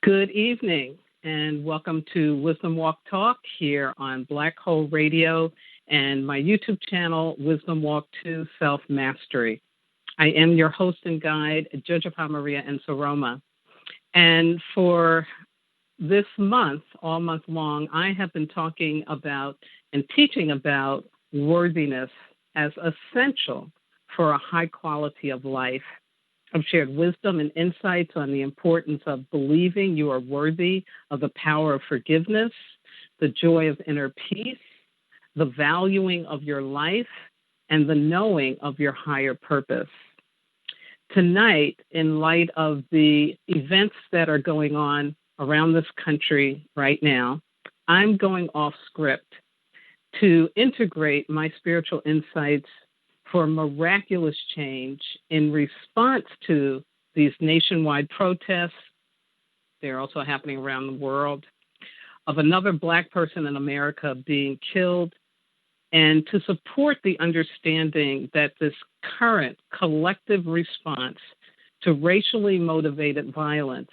Good evening, and welcome to Wisdom Walk Talk here on Black Hole Radio and my YouTube channel, Wisdom Walk 2 Self Mastery. I am your host and guide, Jojopa Maria Ensoroma. And for this month, all month long, I have been talking about and teaching about worthiness as essential for a high quality of life. I've shared wisdom and insights on the importance of believing you are worthy of the power of forgiveness, the joy of inner peace, the valuing of your life, and the knowing of your higher purpose. Tonight, in light of the events that are going on around this country right now, I'm going off script to integrate my spiritual insights for miraculous change in response to these nationwide protests. They're also happening around the world, of another Black person in America being killed, and to support the understanding that this current collective response to racially motivated violence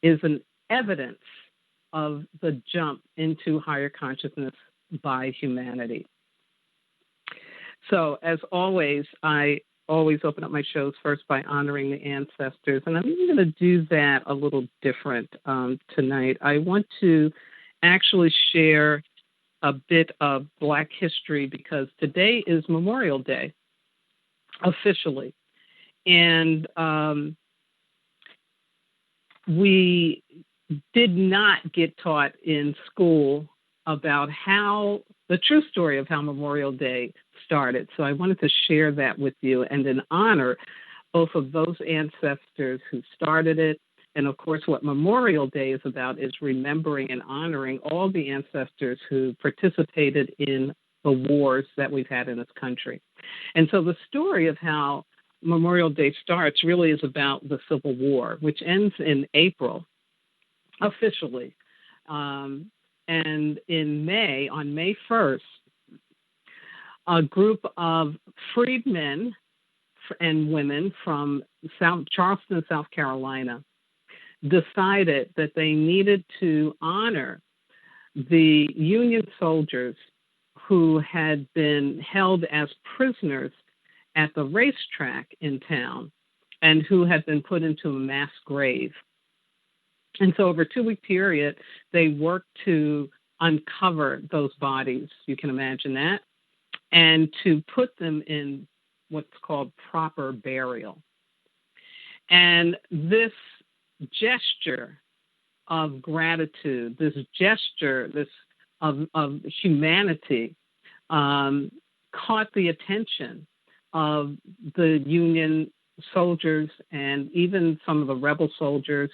is an evidence of the jump into higher consciousness by humanity. So, as always, I always open up my shows first by honoring the ancestors, and I'm even going to do that a little different tonight. I want to actually share a bit of Black history because today is Memorial Day, officially. And we did not get taught in school about how the true story of how Memorial Day started. So I wanted to share that with you and in honor both of those ancestors who started it. And of course, what Memorial Day is about is remembering and honoring all the ancestors who participated in the wars that we've had in this country. And so the story of how Memorial Day starts really is about the Civil War, which ends in April, officially. And in May, on May 1st, a group of freedmen and women from Charleston, South Carolina, decided that they needed to honor the Union soldiers who had been held as prisoners at the racetrack in town and who had been put into a mass grave. And so over a 2-week period, they worked to uncover those bodies, you can imagine that, and to put them in what's called proper burial. And this gesture of gratitude, this gesture of humanity caught the attention of the Union soldiers and even some of the rebel soldiers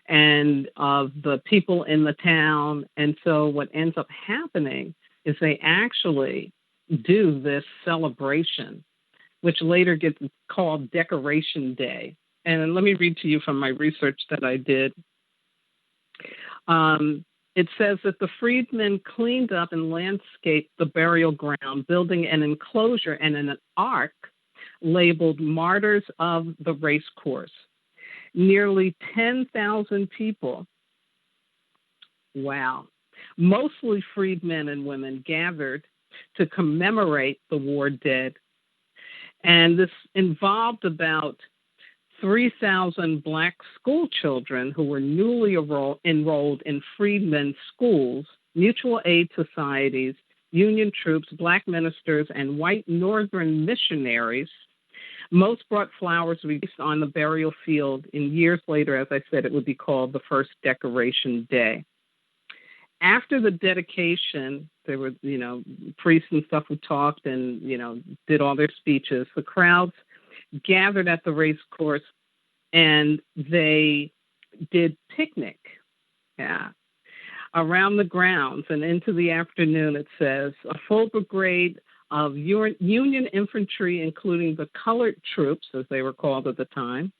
and of the people in the town. And so what ends up happening is they actually do this celebration, which later gets called Decoration Day. And let me read to you from my research that I did. It says that the freedmen cleaned up and landscaped the burial ground, building an enclosure and an ark labeled Martyrs of the Race Course. Nearly 10,000 people, wow, mostly freed men and women, gathered to commemorate the war dead. And this involved about 3,000 Black school children who were newly enrolled in freedmen's schools, mutual aid societies, Union troops, Black ministers, and white Northern missionaries. Most brought flowers to be placed on the burial field. In years later, as I said, it would be called the first Decoration Day. After the dedication, there were, priests and stuff who talked and, did all their speeches. The crowds gathered at the race course and they did picnic around the grounds. And into the afternoon, it says, a full brigade of Union infantry, including the colored troops, as they were called at the time,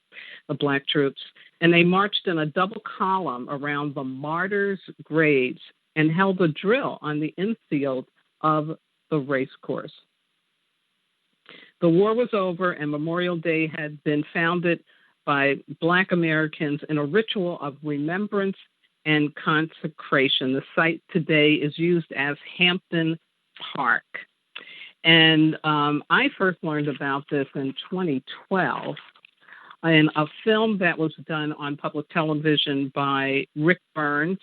the Black troops, and they marched in a double column around the martyrs' graves and held a drill on the infield of the race course. The war was over, and Memorial Day had been founded by Black Americans in a ritual of remembrance and consecration. The site today is used as Hampton Park. And I first learned about this in 2012 in a film that was done on public television by Rick Burns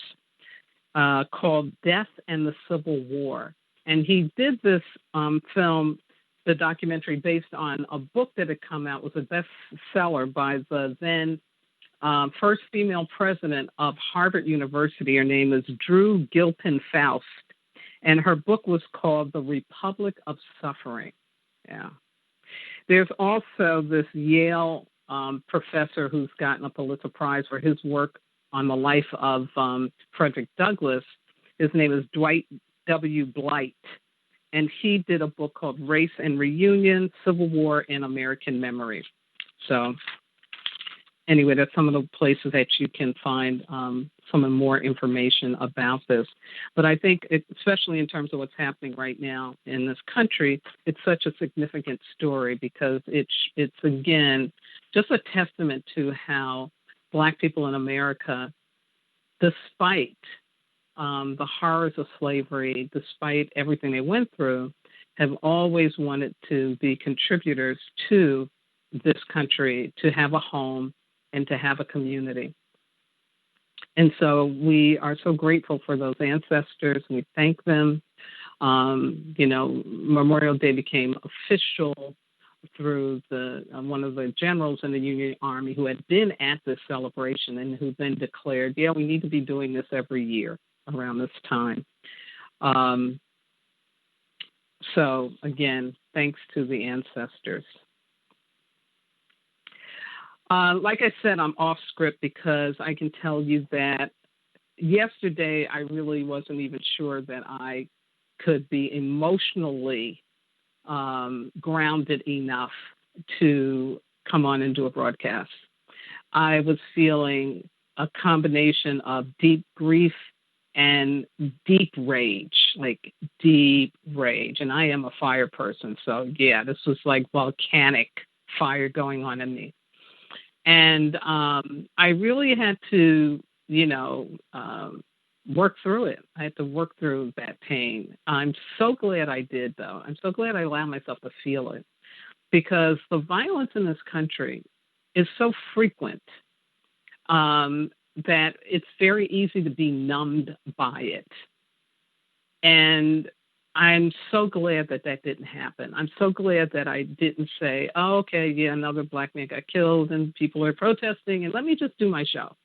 called Death and the Civil War. And he did this film, the documentary, based on a book that had come out, was a bestseller by the then first female president of Harvard University. Her name is Drew Gilpin Faust. And her book was called The Republic of Suffering. Yeah. There's also this Yale professor who's gotten a Pulitzer Prize for his work on the life of Frederick Douglass. His name is Dwight W. Blight. And he did a book called Race and Reunion, Civil War in American Memory. So anyway, that's some of the places that you can find some more information about this. But I think, especially in terms of what's happening right now in this country, it's such a significant story because it's again, just a testament to how Black people in America, despite the horrors of slavery, despite everything they went through, have always wanted to be contributors to this country, to have a home, and to have a community. And so we are so grateful for those ancestors. We thank them. Memorial Day became official through one of the generals in the Union Army who had been at this celebration and who then declared, yeah, we need to be doing this every year around this time. So again, thanks to the ancestors. Like I said, I'm off script because I can tell you that yesterday I really wasn't even sure that I could be emotionally grounded enough to come on and do a broadcast. I was feeling a combination of deep grief and deep rage, like deep rage. And I am a fire person, so yeah, this was like volcanic fire going on in me. And I really had to, work through it. I had to work through that pain. I'm so glad I did, though. I'm so glad I allowed myself to feel it because the violence in this country is so frequent that it's very easy to be numbed by it. And I'm so glad that didn't happen. I'm so glad that I didn't say, oh, okay, yeah, another Black man got killed and people are protesting and let me just do my show.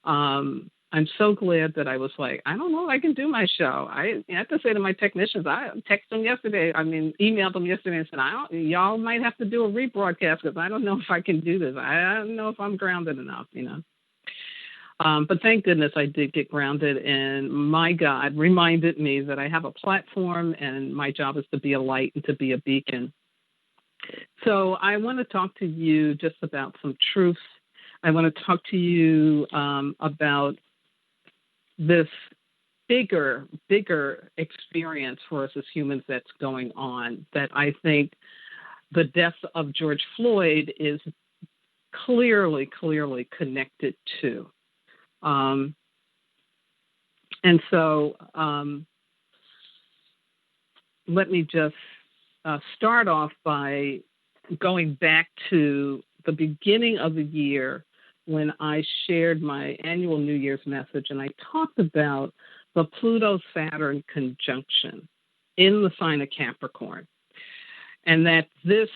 I'm so glad that I was like, I don't know if I can do my show. I have to say to my technicians, I texted them yesterday, emailed them yesterday and said, y'all might have to do a rebroadcast because I don't know if I can do this. I don't know if I'm grounded enough, But thank goodness I did get grounded, and my God reminded me that I have a platform and my job is to be a light and to be a beacon. So I want to talk to you just about some truths. I want to talk to you about this bigger experience for us as humans that's going on that I think the death of George Floyd is clearly connected to. And so let me just start off by going back to the beginning of the year when I shared my annual New Year's message, and I talked about the Pluto-Saturn conjunction in the sign of Capricorn, and that this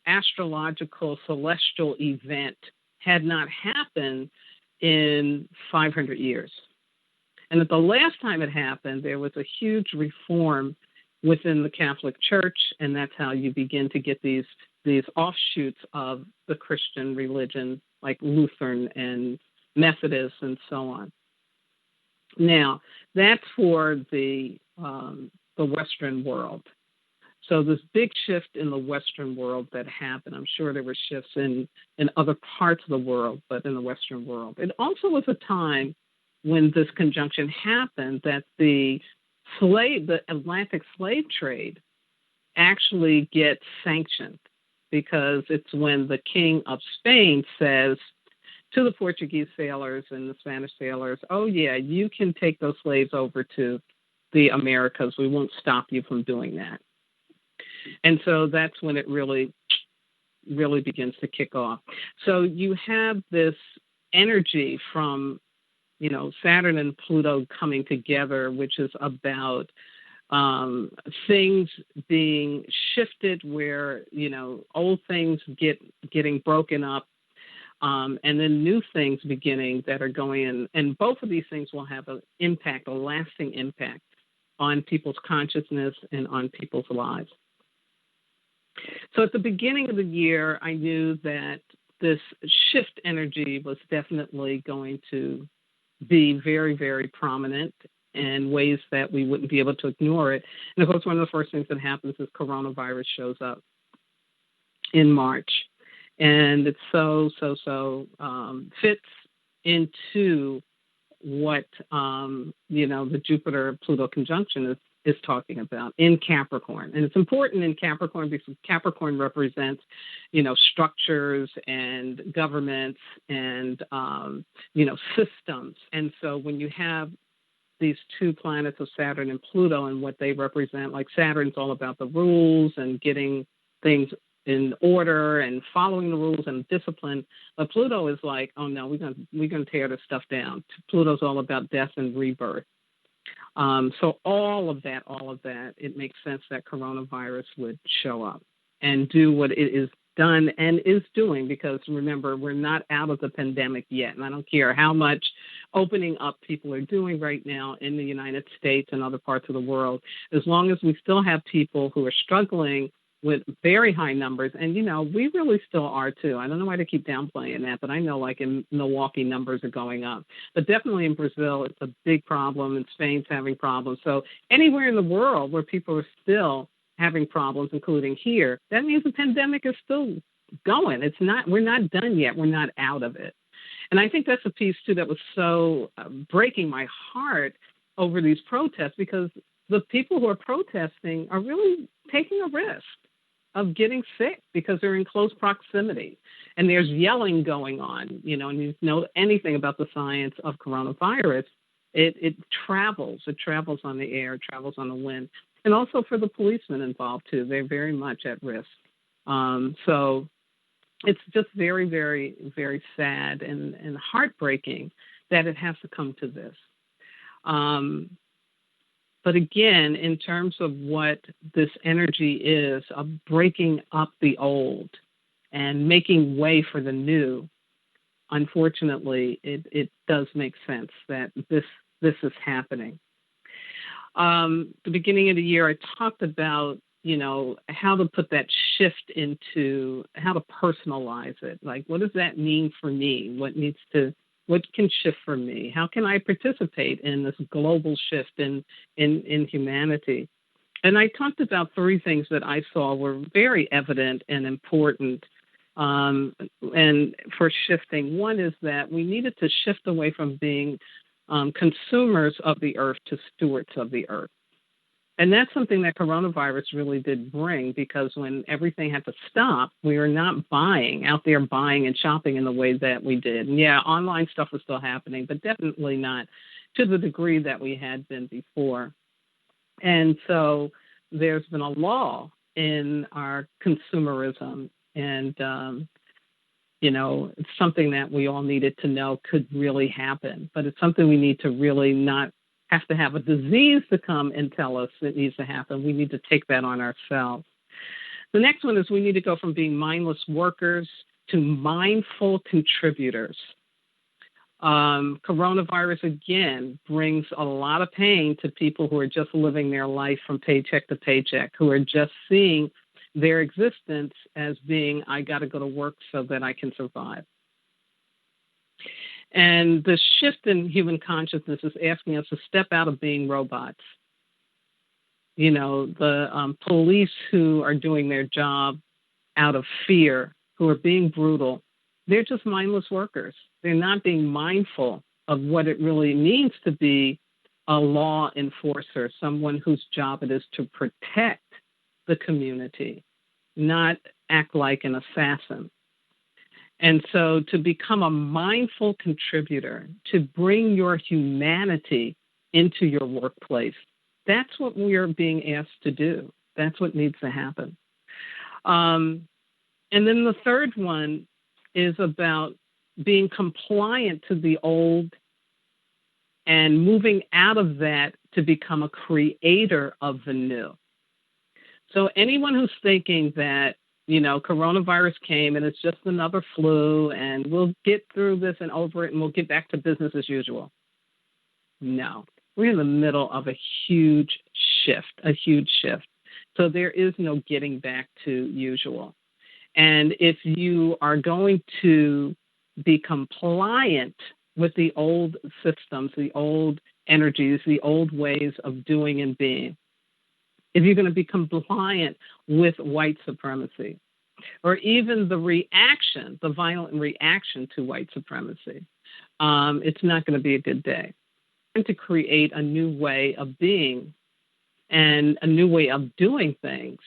astrological celestial event had not happened in 500 years. And that the last time it happened, there was a huge reform within the Catholic Church, and that's how you begin to get these offshoots of the Christian religion, like Lutheran and Methodist and so on. Now, that's for the Western world. So this big shift in the Western world that happened, I'm sure there were shifts in other parts of the world, but in the Western world. It also was a time when this conjunction happened that the Atlantic slave trade actually gets sanctioned, because it's when the King of Spain says, to the Portuguese sailors and the Spanish sailors, oh, yeah, you can take those slaves over to the Americas. We won't stop you from doing that. And so that's when it really begins to kick off. So you have this energy from, Saturn and Pluto coming together, which is about things being shifted where, old things getting broken up, and then new things beginning that are going in. And both of these things will have an impact, a lasting impact on people's consciousness and on people's lives. So at the beginning of the year, I knew that this shift energy was definitely going to be very, very prominent in ways that we wouldn't be able to ignore it. And of course, one of the first things that happens is coronavirus shows up in March. And it's so fits into what, the Jupiter-Pluto conjunction is talking about in Capricorn. And it's important in Capricorn because Capricorn represents, structures and governments and, systems. And so when you have these two planets of Saturn and Pluto and what they represent, like Saturn's all about the rules and getting things in order and following the rules and discipline. But Pluto is like, oh no, we're gonna tear this stuff down. Pluto's all about death and rebirth. So all of that, it makes sense that coronavirus would show up and do what it is done and is doing, because remember, we're not out of the pandemic yet. And I don't care how much opening up people are doing right now in the United States and other parts of the world, as long as we still have people who are struggling with very high numbers. And, we really still are too. I don't know why they keep downplaying that, but I know like in Milwaukee, numbers are going up. But definitely in Brazil, it's a big problem, and Spain's having problems. So anywhere in the world where people are still having problems, including here, that means the pandemic is still going. We're not done yet. We're not out of it. And I think that's a piece too that was so breaking my heart over these protests, because the people who are protesting are really taking a risk of getting sick because they're in close proximity, and there's yelling going on, and you know anything about the science of coronavirus, it travels on the air, it travels on the wind. And also for the policemen involved too, they're very much at risk. So it's just very, very, very sad and heartbreaking that it has to come to this. But again, in terms of what this energy is of breaking up the old and making way for the new, unfortunately, it does make sense that this is happening. The beginning of the year, I talked about, how to put that shift into how to personalize it. Like, what does that mean for me? What can shift for me? How can I participate in this global shift in humanity? And I talked about three things that I saw were very evident and important and for shifting. One is that we needed to shift away from being consumers of the earth to stewards of the earth. And that's something that coronavirus really did bring, because when everything had to stop, we were not out there buying and shopping in the way that we did. And yeah, online stuff was still happening, but definitely not to the degree that we had been before. And so there's been a lull in our consumerism, and it's something that we all needed to know could really happen, but it's something we need to really not have to have a disease to come and tell us it needs to happen. We need to take that on ourselves. The next one is we need to go from being mindless workers to mindful contributors. Coronavirus, again, brings a lot of pain to people who are just living their life from paycheck to paycheck, who are just seeing their existence as being, I got to go to work so that I can survive. And the shift in human consciousness is asking us to step out of being robots. The police who are doing their job out of fear, who are being brutal, they're just mindless workers. They're not being mindful of what it really means to be a law enforcer, someone whose job it is to protect the community, not act like an assassin. And so to become a mindful contributor, to bring your humanity into your workplace, that's what we are being asked to do. That's what needs to happen. And then the third one is about being compliant to the old and moving out of that to become a creator of the new. So anyone who's thinking that, coronavirus came and it's just another flu and we'll get through this and over it and we'll get back to business as usual. No, we're in the middle of a huge shift. So there is no getting back to usual. And if you are going to be compliant with the old systems, the old energies, the old ways of doing and being, if you're going to be compliant with white supremacy, or even the violent reaction to white supremacy, it's not going to be a good day. And to create a new way of being and a new way of doing things,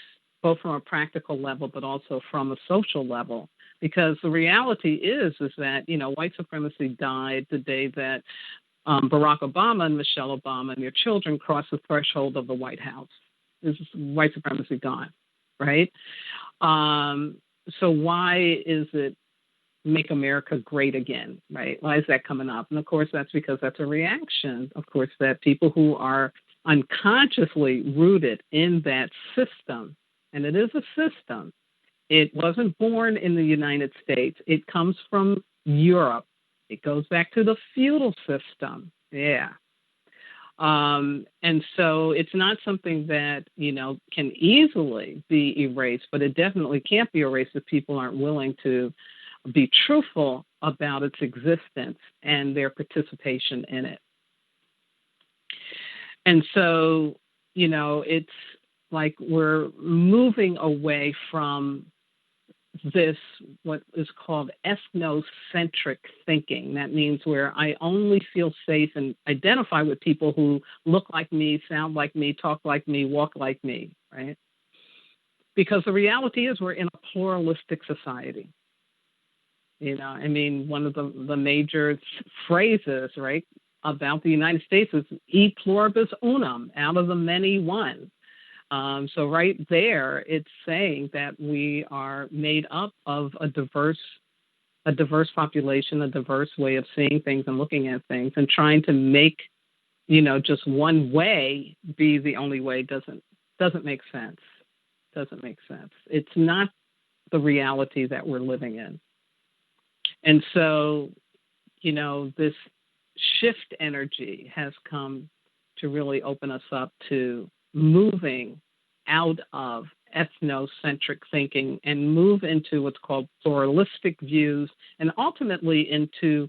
both from a practical level, but also from a social level. Because the reality is that, white supremacy died the day that Barack Obama and Michelle Obama and their children crossed the threshold of the White House. This is white supremacy gone, right? So why is it Make America Great Again, right? Why is that coming up? And of course, that's because that's a reaction, of course, that people who are unconsciously rooted in that system, and it is a system. It wasn't born in the United States. It comes from Europe. It goes back to the feudal system. Yeah. And so it's not something that, can easily be erased, but it definitely can't be erased if people aren't willing to be truthful about its existence and their participation in it. And so, it's like we're moving away from this, what is called ethnocentric thinking. That means where I only feel safe and identify with people who look like me, sound like me, talk like me, walk like me, right? Because the reality is we're in a pluralistic society. One of the major phrases, right, about the United States is e pluribus unum, out of the many one. So right there, it's saying that we are made up of a diverse population, a diverse way of seeing things and looking at things, and trying to make, just one way be the only way doesn't make sense. Doesn't make sense. It's not the reality that we're living in. And so, this shift energy has come to really open us up to moving out of ethnocentric thinking and move into what's called pluralistic views and ultimately into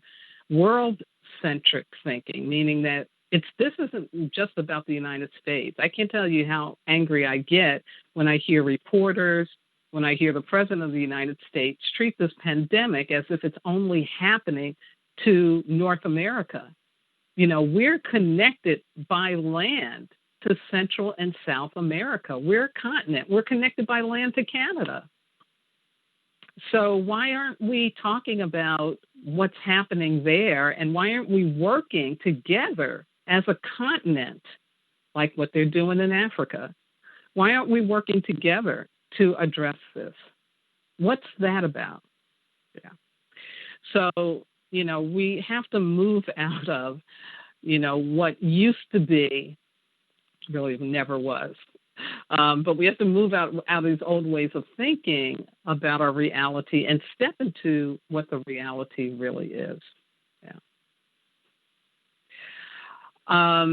world-centric thinking, meaning that this isn't just about the United States. I can't tell you how angry I get when I hear reporters, when I hear the President of the United States treat this pandemic as if it's only happening to North America. We're connected by land to Central and South America. We're a continent. We're connected by land to Canada. So why aren't we talking about what's happening there, and why aren't we working together as a continent like what they're doing in Africa? Why aren't we working together to address this? What's that about? Yeah. So, we have to move out of, what used to be, really never was. But we have to move out of these old ways of thinking about our reality and step into what the reality really is. Yeah. I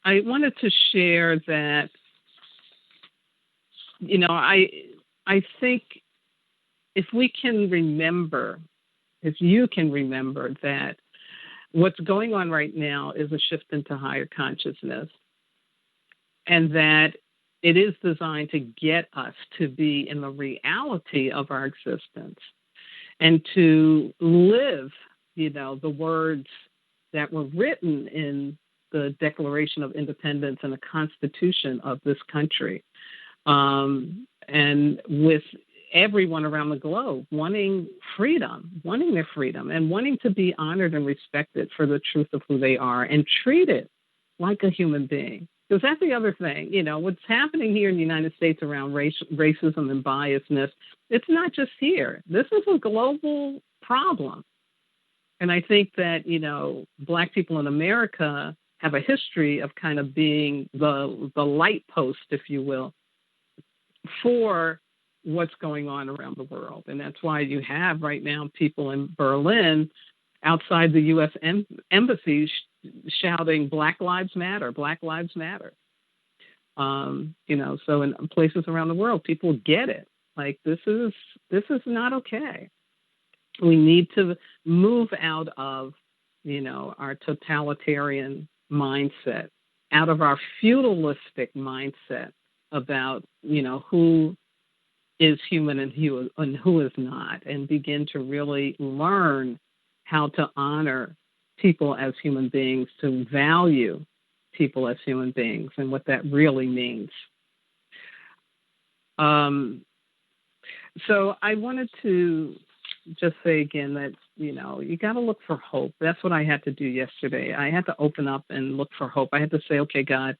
wanted to share that, I think if you can remember that what's going on right now is a shift into higher consciousness, and that it is designed to get us to be in the reality of our existence and to live, the words that were written in the Declaration of Independence and the Constitution of this country. And with everyone around the globe wanting freedom, wanting their freedom, and wanting to be honored and respected for the truth of who they are and treated like a human being. Because that's the other thing, what's happening here in the United States around racism and biasness, it's not just here. This is a global problem. And I think that, Black people in America have a history of kind of being the light post, if you will, for what's going on around the world. And that's why you have right now people in Berlin outside the U.S. embassy shouting Black Lives Matter, Black Lives Matter. So in places around the world, people get it. Like, this is not okay. We need to move out of, our totalitarian mindset, out of our feudalistic mindset about, who is human and who is not, and begin to really learn how to honor people as human beings, to value people as human beings, and what that really means. So I wanted to just say again that, you got to look for hope. That's what I had to do yesterday. I had to open up and look for hope. I had to say, okay, God,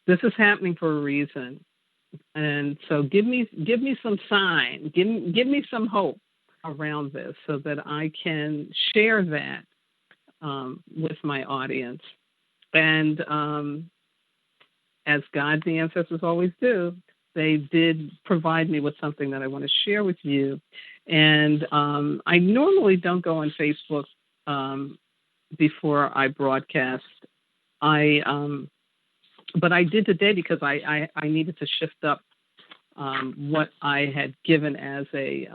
this is happening for a reason. And so give me some sign, give me some hope around this so that I can share that with my audience. And as God, the ancestors always do, they did provide me with something that I want to share with you. And I normally don't go on Facebook before I broadcast. But I did today because I needed to shift up what I had given as a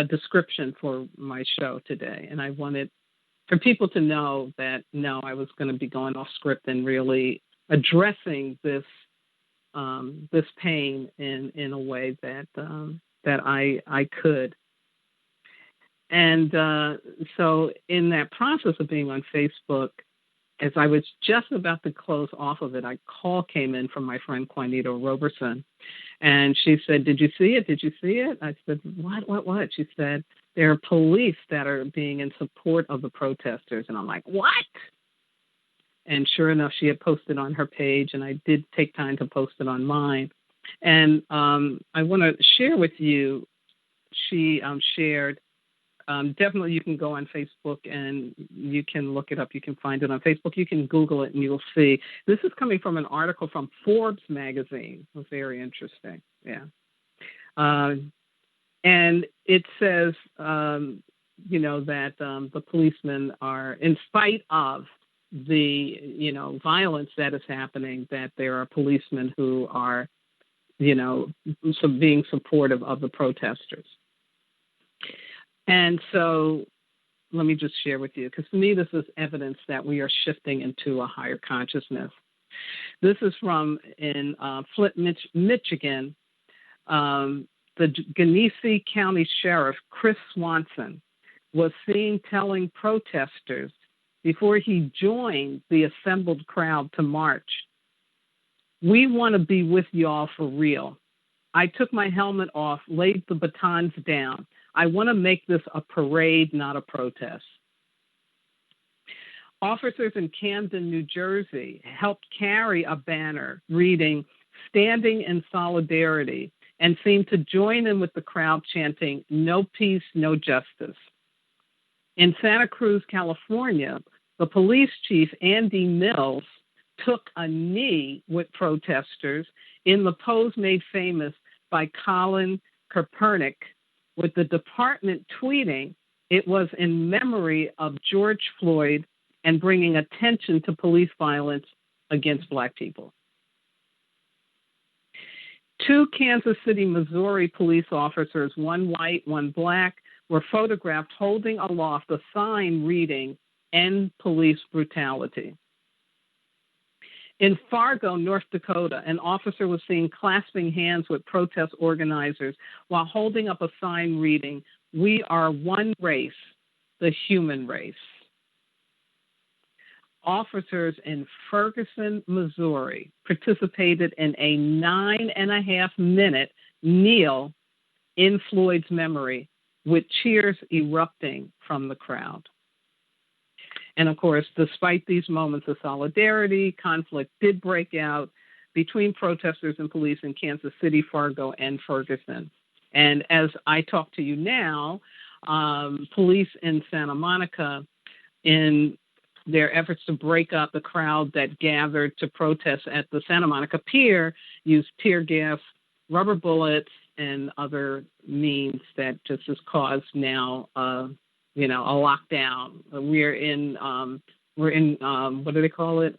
description for my show today. And I wanted for people to know that, no, I was going to be going off script and really addressing this pain in a way that I could. And so in that process of being on Facebook, as I was just about to close off of it, a call came in from my friend Juanita Roberson. And she said, did you see it? Did you see it? I said, what? She said, there are police that are being in support of the protesters. And I'm like, what? And sure enough, she had posted on her page, and I did take time to post it on mine. And I want to share with you, she shared, definitely you can go on Facebook and you can look it up. You can find it on Facebook. You can Google it and you'll see. This is coming from an article from Forbes magazine. It was very interesting. Yeah. And it says, that the policemen are, in spite of the, violence that is happening, that there are policemen who are, being supportive of the protesters. And so let me just share with you, because to me, this is evidence that we are shifting into a higher consciousness. This is from in Flint, Michigan. The Genesee County Sheriff, Chris Swanson, was seen telling protesters before he joined the assembled crowd to march, "We want to be with y'all for real. I took my helmet off, laid the batons down. I want to make this a parade, not a protest." Officers in Camden, New Jersey, helped carry a banner reading, "Standing in Solidarity," and seemed to join in with the crowd chanting, "No peace, no justice." In Santa Cruz, California, the police chief, Andy Mills, took a knee with protesters in the pose made famous by Colin Kaepernick, with the department tweeting it was in memory of George Floyd and bringing attention to police violence against Black people. 2 Kansas City, Missouri police officers, one white, one Black, were photographed holding aloft a sign reading, "End Police Brutality." In Fargo, North Dakota, an officer was seen clasping hands with protest organizers while holding up a sign reading, "We are one race, the human race." Officers in Ferguson, Missouri, participated in a 9.5-minute kneel in Floyd's memory with cheers erupting from the crowd. And of course, despite these moments of solidarity, conflict did break out between protesters and police in Kansas City, Fargo, and Ferguson. And as I talk to you now, police in Santa Monica, in their efforts to break up the crowd that gathered to protest at the Santa Monica Pier, used tear gas, rubber bullets, and other means that just has caused now, a lockdown. We're in what do they call it?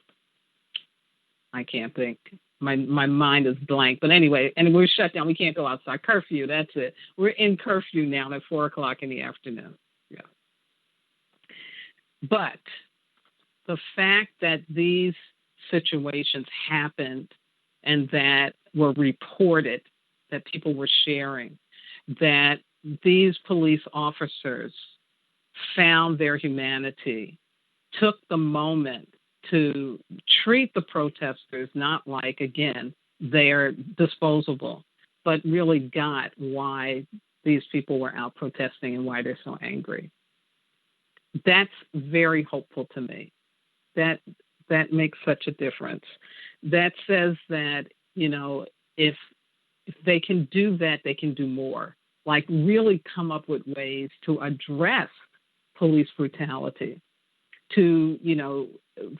I can't think. My mind is blank. But anyway, and we're shut down. We can't go outside. Curfew, that's it. We're in curfew now at 4 o'clock in the afternoon. Yeah. But the fact that these situations happened and that were reported, that people were sharing, that these police officers found their humanity, took the moment to treat the protesters not like, again, they're disposable, but really got why these people were out protesting and why they're so angry. That's very hopeful to me. That makes such a difference. That says that, if they can do that, they can do more. Like really come up with ways to address police brutality, to,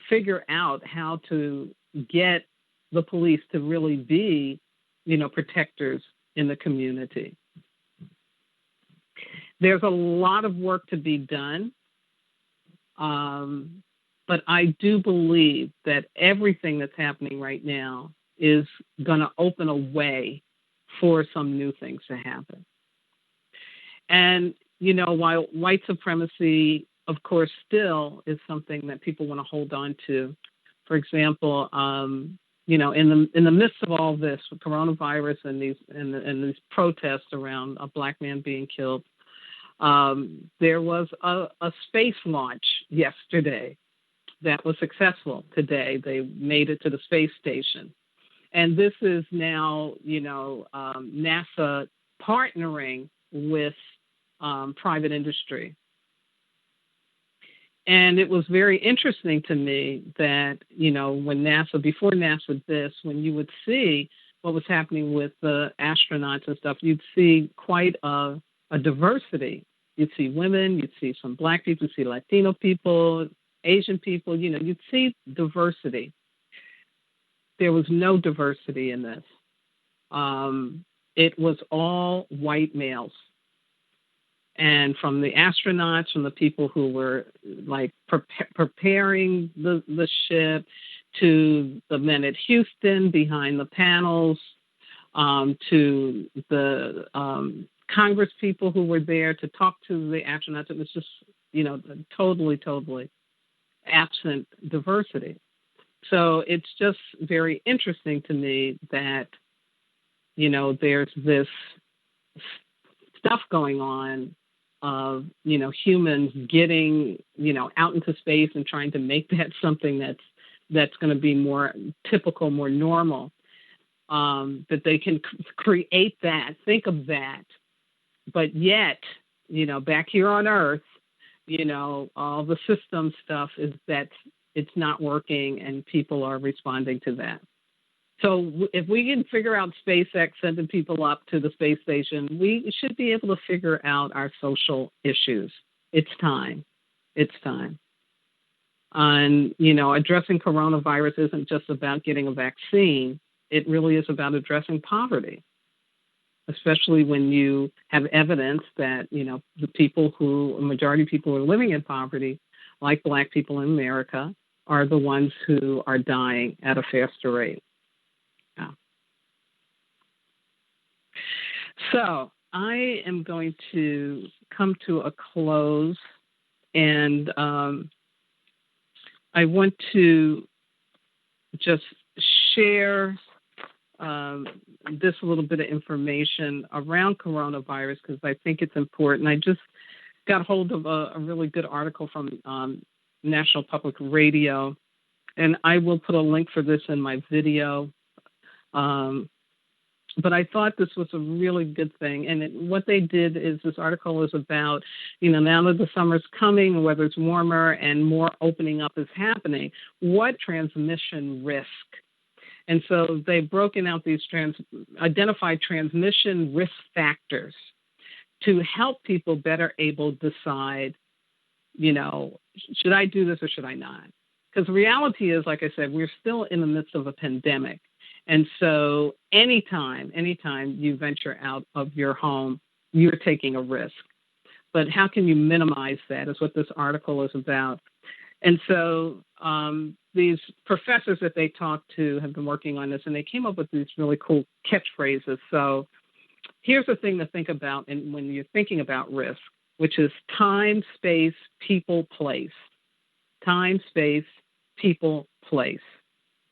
figure out how to get the police to really be, protectors in the community. There's a lot of work to be done, but I do believe that everything that's happening right now is going to open a way for some new things to happen. And, while white supremacy, of course, still is something that people want to hold on to. For example, in the midst of all this, with coronavirus and these protests around a black man being killed, there was a space launch yesterday that was successful today. They made it to the space station. And this is now, NASA partnering with private industry. And it was very interesting to me that, before NASA did this, when you would see what was happening with the astronauts and stuff, you'd see quite a diversity. You'd see women, you'd see some black people, you'd see Latino people, Asian people, you'd see diversity. There was no diversity in this. It was all white males. And from the astronauts, from the people who were preparing the ship, to the men at Houston behind the panels, to the Congress people who were there to talk to the astronauts. It was just, totally absent diversity. So it's just very interesting to me that, there's this stuff going on of, humans getting, out into space and trying to make that something that's going to be more typical, more normal, that they can create that, think of that. But yet, back here on Earth, all the system stuff is that it's not working and people are responding to that. So if we can figure out SpaceX sending people up to the space station, we should be able to figure out our social issues. It's time. It's time. And, addressing coronavirus isn't just about getting a vaccine. It really is about addressing poverty, especially when you have evidence that, the majority of people who are living in poverty, like black people in America, are the ones who are dying at a faster rate. Yeah. So I am going to come to a close, and I want to just share this little bit of information around coronavirus because I think it's important. I just got hold of a really good article from National Public Radio, and I will put a link for this in my video. But I thought this was a really good thing. And what they did is this article is about, now that the summer's coming, the weather's warmer and more opening up is happening, what transmission risk? And so they've broken out these identified transmission risk factors to help people better able decide, should I do this or should I not? Because the reality is, like I said, we're still in the midst of a pandemic. And so anytime you venture out of your home, you're taking a risk. But how can you minimize that is what this article is about. And so these professors that they talked to have been working on this, and they came up with these really cool catchphrases. So here's the thing to think about when you're thinking about risk, which is time, space, people, place. Time, space, people, place,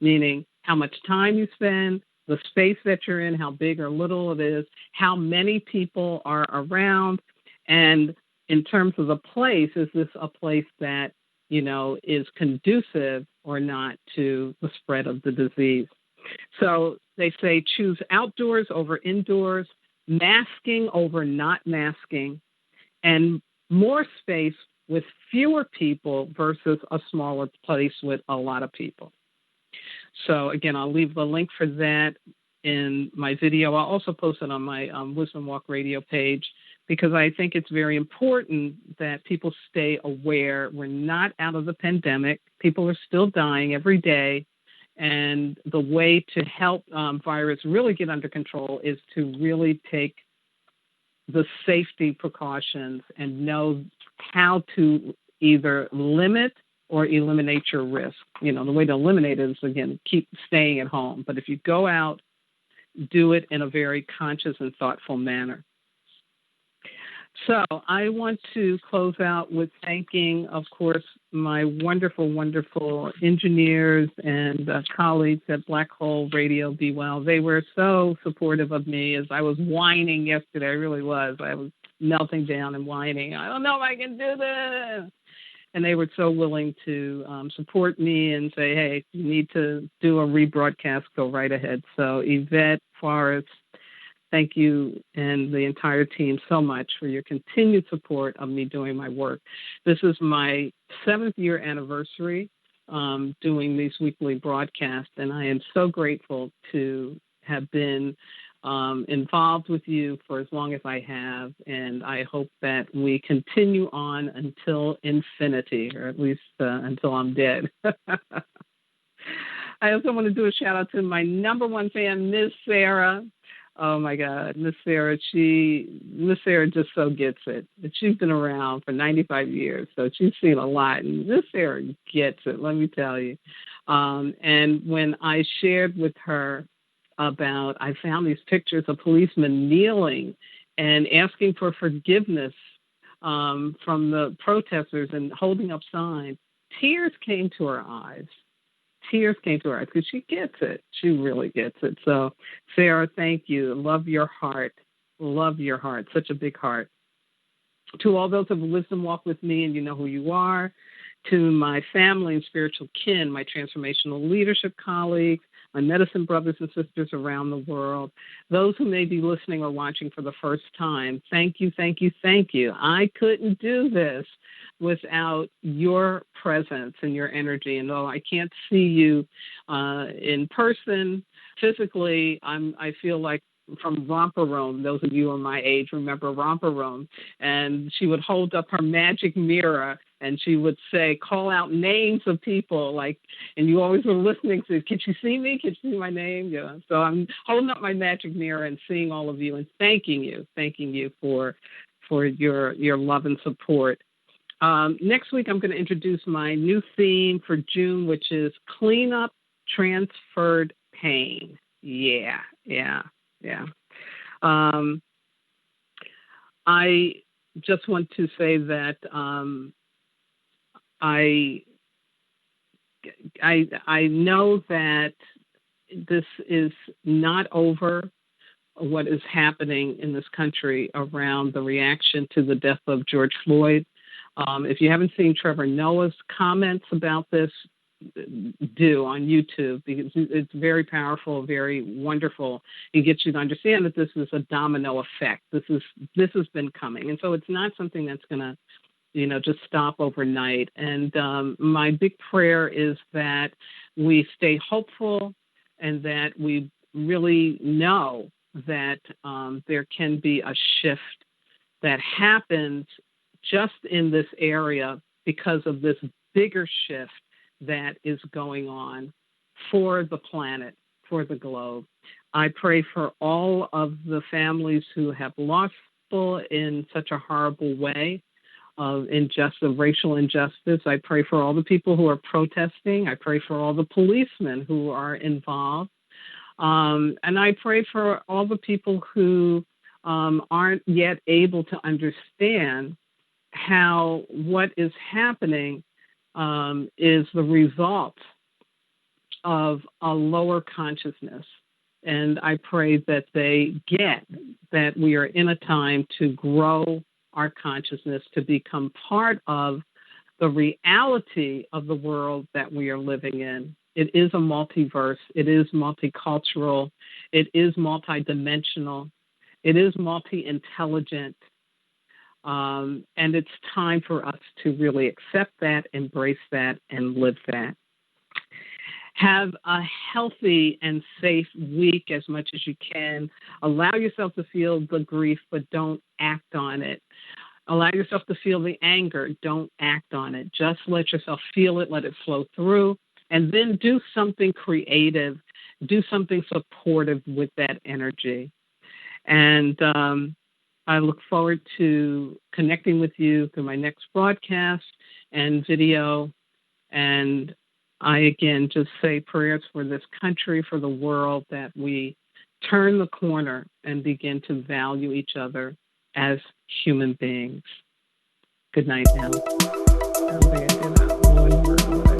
meaning how much time you spend, the space that you're in, how big or little it is, how many people are around, and in terms of the place, is this a place that, is conducive or not to the spread of the disease? So they say choose outdoors over indoors, masking over not masking, and more space with fewer people versus a smaller place with a lot of people. So, again, I'll leave the link for that in my video. I'll also post it on my Wisdom Walk radio page because I think it's very important that people stay aware. We're not out of the pandemic. People are still dying every day. And the way to help virus really get under control is to really take the safety precautions and know how to either limit or eliminate your risk. The way to eliminate it is, again, keep staying at home. But if you go out, do it in a very conscious and thoughtful manner. So I want to close out with thanking, of course, my wonderful, wonderful engineers and colleagues at Black Hole Radio Be Well. They were so supportive of me as I was whining yesterday. I really was. I was melting down and whining. I don't know if I can do this. And they were so willing to support me and say, hey, if you need to do a rebroadcast, go right ahead. So Yvette, Forrest, thank you and the entire team so much for your continued support of me doing my work. This is my 7th year anniversary doing these weekly broadcasts, and I am so grateful to have been involved with you for as long as I have, and I hope that we continue on until infinity, or at least until I'm dead. I also want to do a shout out to my number one fan, Miss Sarah. Oh my God, Miss Sarah, Miss Sarah just so gets it. She's been around for 95 years, so she's seen a lot, and Miss Sarah gets it, let me tell you. And when I shared with her about, I found these pictures of policemen kneeling and asking for forgiveness from the protesters and holding up signs, tears came to her eyes. Tears came to her eyes because she gets it. She really gets it. So, Sarah, thank you. Love your heart. Love your heart. Such a big heart. To all those of Wisdom Walk with me, and you know who you are, to my family and spiritual kin, my transformational leadership colleagues, my medicine brothers and sisters around the world, those who may be listening or watching for the first time, thank you, thank you, thank you. I couldn't do this without your presence and your energy. And though I can't see you in person, physically, I feel like from Romper Room, those of you of my age remember Romper Room, and she would hold up her magic mirror and she would say, call out names of people, and you always were listening to, can you see me? Can you see my name? Yeah. So I'm holding up my magic mirror and seeing all of you and thanking you for your love and support. Next week, I'm going to introduce my new theme for June, which is Clean Up Transferred Pain. Yeah. I just want to say that I know that this is not over, what is happening in this country around the reaction to the death of George Floyd. If you haven't seen Trevor Noah's comments about this, do on YouTube, because it's very powerful, very wonderful. It gets you to understand that this is a domino effect. This has been coming, and so it's not something that's going to, just stop overnight. And my big prayer is that we stay hopeful, and that we really know that there can be a shift that happens just in this area because of this bigger shift that is going on for the planet, for the globe. I pray for all of the families who have lost people in such a horrible way of racial injustice. I pray for all the people who are protesting. I pray for all the policemen who are involved. And I pray for all the people who aren't yet able to understand how what is happening is the result of a lower consciousness. And I pray that they get that we are in a time to grow our consciousness, to become part of the reality of the world that we are living in. It is a multiverse. It is multicultural. It is multidimensional. It is multi-intelligent. And it's time for us to really accept that, embrace that, and live that. Have a healthy and safe week as much as you can. Allow yourself to feel the grief, but don't act on it. Allow yourself to feel the anger. Don't act on it. Just let yourself feel it, let it flow through, and then do something creative. Do something supportive with that energy. And I look forward to connecting with you through my next broadcast and video. And I, again, just say prayers for this country, for the world, that we turn the corner and begin to value each other as human beings. Good night now. I don't think I did that one word.